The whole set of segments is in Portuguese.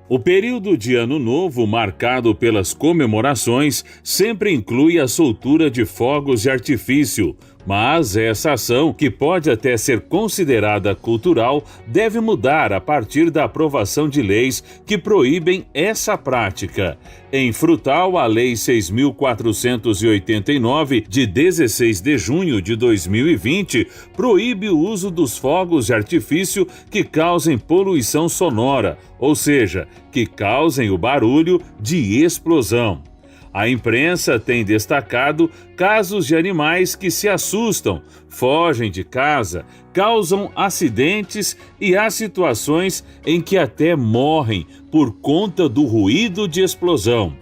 O período de Ano Novo, marcado pelas comemorações, sempre inclui a soltura de fogos de artifício, mas essa ação, que pode até ser considerada cultural, deve mudar a partir da aprovação de leis que proíbem essa prática. Em Frutal, a Lei 6.489, de 16 de junho de 2020, proíbe o uso dos fogos de artifício que causem poluição sonora, ou seja, que causem o barulho de explosão. A imprensa tem destacado casos de animais que se assustam, fogem de casa, causam acidentes e há situações em que até morrem por conta do ruído de explosão.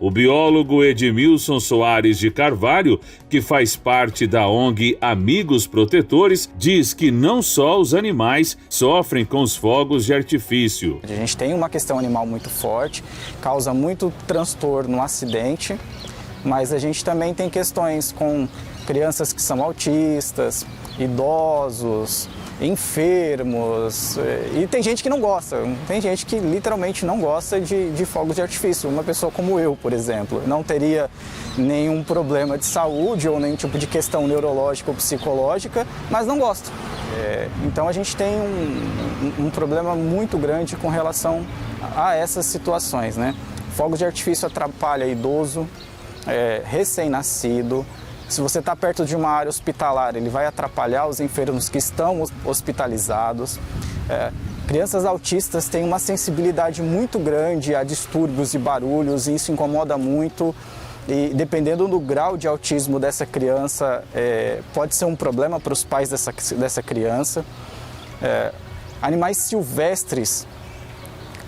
O biólogo Edmilson Soares de Carvalho, que faz parte da ONG Amigos Protetores, diz que não só os animais sofrem com os fogos de artifício. A gente tem uma questão animal muito forte, causa muito transtorno, acidente, mas a gente também tem questões com crianças que são autistas, idosos, enfermos, e tem gente que não gosta, tem gente que literalmente não gosta de fogos de artifício. Uma pessoa como eu, por exemplo, não teria nenhum problema de saúde ou nenhum tipo de questão neurológica ou psicológica, mas não gosta. Então a gente tem um problema muito grande com relação a essas situações, né? Fogos de artifício atrapalha idoso, recém-nascido. Se você está perto de uma área hospitalar, ele vai atrapalhar os enfermos que estão hospitalizados. Crianças autistas têm uma sensibilidade muito grande a distúrbios e barulhos, e isso incomoda muito. E dependendo do grau de autismo dessa criança, pode ser um problema para os pais dessa criança. Animais silvestres,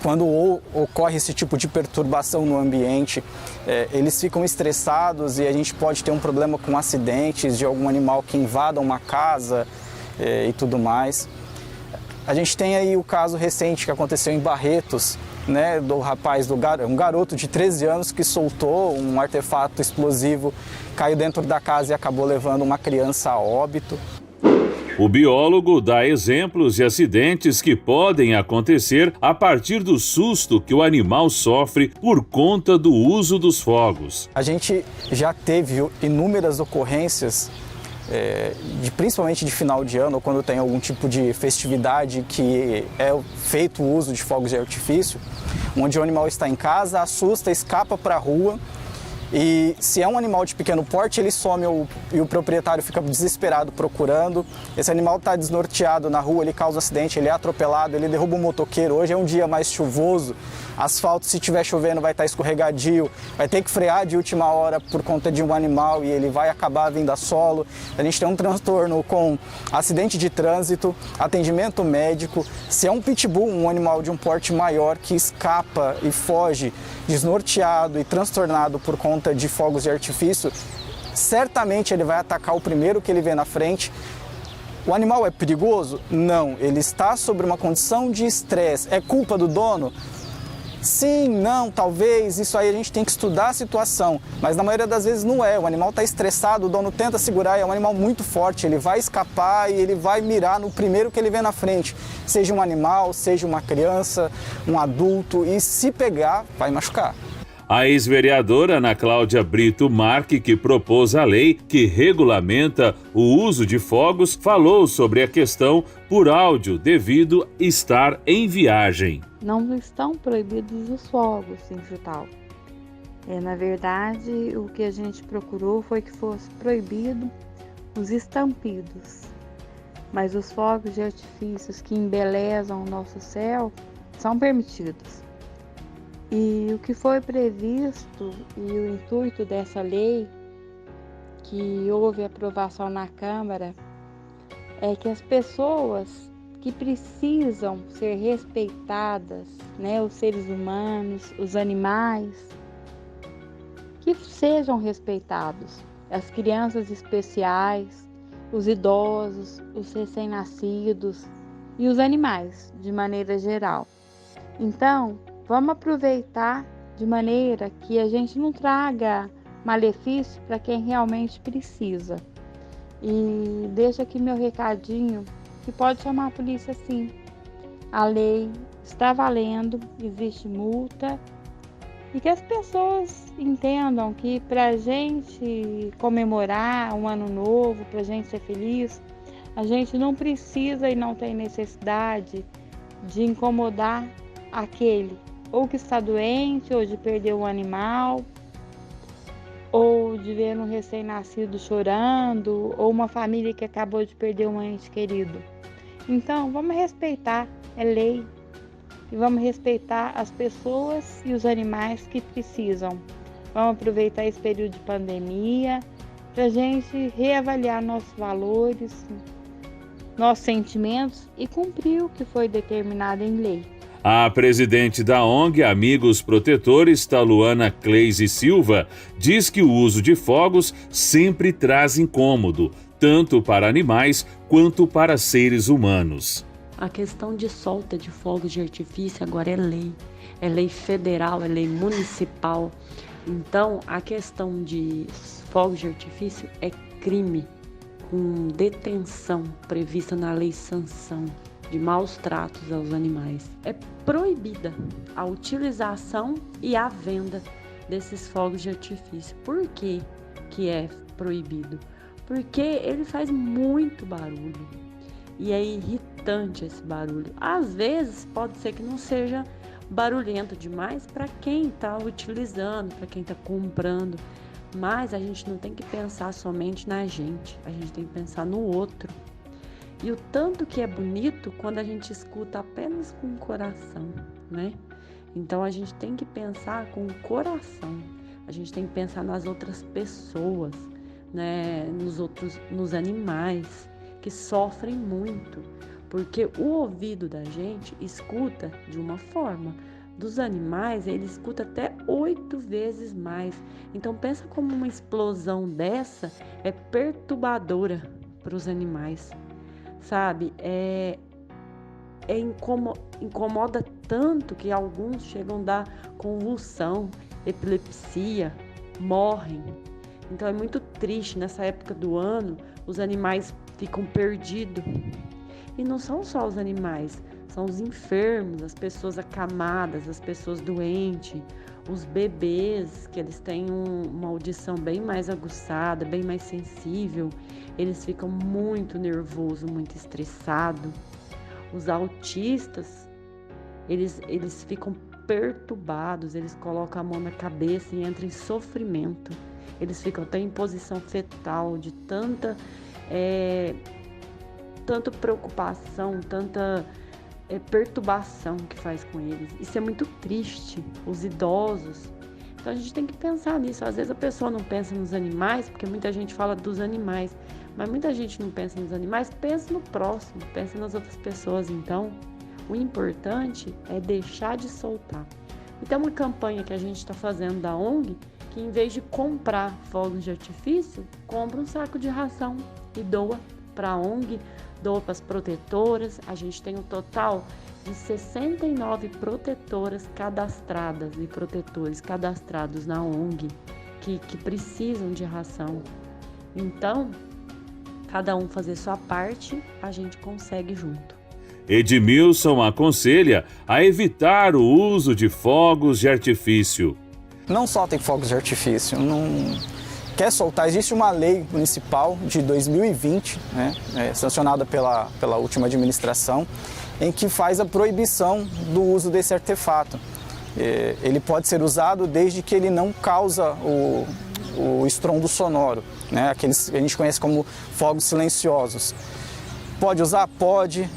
quando ocorre esse tipo de perturbação no ambiente, eles ficam estressados e a gente pode ter um problema com acidentes de algum animal que invada uma casa e tudo mais. A gente tem aí o caso recente que aconteceu em Barretos, né, do rapaz, um garoto de 13 anos que soltou um artefato explosivo, caiu dentro da casa e acabou levando uma criança a óbito. O biólogo dá exemplos de acidentes que podem acontecer a partir do susto que o animal sofre por conta do uso dos fogos. A gente já teve inúmeras ocorrências, principalmente de final de ano, ou quando tem algum tipo de festividade que é feito o uso de fogos de artifício, onde o animal está em casa, assusta, escapa para a rua. E se é um animal de pequeno porte, ele some e o proprietário fica desesperado procurando. Esse animal está desnorteado na rua, ele causa acidente, ele é atropelado, ele derruba um motoqueiro. Hoje é um dia mais chuvoso, asfalto, se estiver chovendo, vai estar escorregadio, vai ter que frear de última hora por conta de um animal e ele vai acabar vindo a solo. A gente tem um transtorno com acidente de trânsito, atendimento médico. Se é um pitbull, um animal de um porte maior que escapa e foge desnorteado e transtornado por conta de fogos de artifício, certamente ele vai atacar o primeiro que ele vê na frente. O animal é perigoso? Não, ele está sob uma condição de estresse. É culpa do dono? Sim, não, talvez, isso aí a gente tem que estudar a situação, mas na maioria das vezes não é. O animal está estressado, o dono tenta segurar, é um animal muito forte, ele vai escapar e ele vai mirar no primeiro que ele vê na frente, seja um animal, seja uma criança, um adulto, e se pegar, vai machucar. A ex-vereadora Ana Cláudia Brito Marque, que propôs a lei que regulamenta o uso de fogos, falou sobre a questão por áudio devido estar em viagem. Não estão proibidos os fogos em Frutal. Na verdade, o que a gente procurou foi que fosse proibido os estampidos. Mas os fogos de artifícios que embelezam o nosso céu são permitidos. E o que foi previsto e o intuito dessa lei, que houve aprovação na Câmara, é que as pessoas que precisam ser respeitadas, né, os seres humanos, os animais, que sejam respeitados. As crianças especiais, os idosos, os recém-nascidos e os animais, de maneira geral. Então, vamos aproveitar de maneira que a gente não traga malefício para quem realmente precisa. E deixo aqui meu recadinho, que pode chamar a polícia sim. A lei está valendo, existe multa, e que as pessoas entendam que para a gente comemorar um ano novo, para a gente ser feliz, a gente não precisa e não tem necessidade de incomodar aquele ou que está doente, ou de perder um animal, ou de ver um recém-nascido chorando, ou uma família que acabou de perder um ente querido. Então, vamos respeitar, é lei, e vamos respeitar as pessoas e os animais que precisam. Vamos aproveitar esse período de pandemia para a gente reavaliar nossos valores, nossos sentimentos e cumprir o que foi determinado em lei. A presidente da ONG Amigos Protetores, Taluana Cleise Silva, diz que o uso de fogos sempre traz incômodo, tanto para animais quanto para seres humanos. A questão de solta de fogos de artifício agora é lei federal, é lei municipal. Então, a questão de fogos de artifício é crime, com detenção prevista na lei sanção de maus tratos aos animais. É proibida a utilização e a venda desses fogos de artifício. Por que que é proibido? Porque ele faz muito barulho e é irritante esse barulho. Às vezes pode ser que não seja barulhento demais para quem está utilizando, para quem está comprando, mas a gente não tem que pensar somente na gente, a gente tem que pensar no outro. E o tanto que é bonito quando a gente escuta apenas com o coração, né? Então a gente tem que pensar com o coração, a gente tem que pensar nas outras pessoas, né? Nos animais que sofrem muito, porque o ouvido da gente escuta de uma forma, dos animais ele escuta até 8 vezes mais. Então pensa como uma explosão dessa é perturbadora para os animais. Sabe, incomoda tanto que alguns chegam a dar convulsão, epilepsia, morrem. Então é muito triste, nessa época do ano, os animais ficam perdidos. E não são só os animais, são os enfermos, as pessoas acamadas, as pessoas doentes, os bebês, que eles têm uma audição bem mais aguçada, bem mais sensível. Eles ficam muito nervosos, muito estressados. Os autistas, eles ficam perturbados, eles colocam a mão na cabeça e entram em sofrimento. Eles ficam até em posição fetal de tanta preocupação, tanta perturbação que faz com eles. Isso é muito triste, os idosos. Então a gente tem que pensar nisso. Às vezes a pessoa não pensa nos animais, porque muita gente fala dos animais, mas muita gente não pensa nos animais, pensa no próximo, pensa nas outras pessoas. Então, o importante é deixar de soltar. E tem uma campanha que a gente está fazendo da ONG, que em vez de comprar fogos de artifício, compra um saco de ração e doa para a ONG, doa para as protetoras. A gente tem um total de 69 protetoras cadastradas e protetores cadastrados na ONG que precisam de ração. Então, cada um fazer sua parte, a gente consegue junto. Edmilson aconselha a evitar o uso de fogos de artifício. Não soltem fogos de artifício. Quer soltar? Existe uma lei municipal de 2020, né, sancionada pela última administração, em que faz a proibição do uso desse artefato. Ele pode ser usado desde que ele não causa o estrondo sonoro, né, aqueles que a gente conhece como fogos silenciosos. Pode usar? Pode,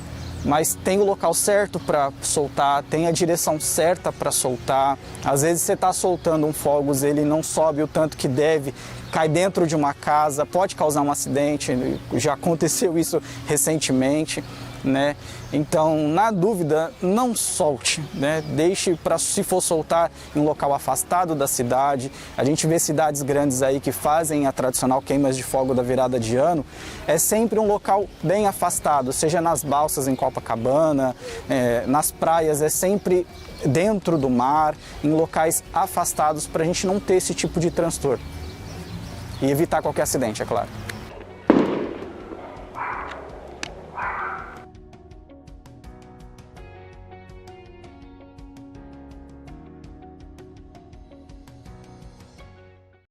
mas tem o local certo para soltar, tem a direção certa para soltar. Às vezes você está soltando um fogos, ele não sobe o tanto que deve, cai dentro de uma casa, pode causar um acidente, já aconteceu isso recentemente, né? Então, na dúvida, não solte, né? Deixe para, se for soltar, em um local afastado da cidade. A gente vê cidades grandes aí que fazem a tradicional queimas de fogo da virada de ano. É sempre um local bem afastado, seja nas balsas em Copacabana, nas praias, é sempre dentro do mar, em locais afastados, para a gente não ter esse tipo de transtorno. E evitar qualquer acidente, é claro.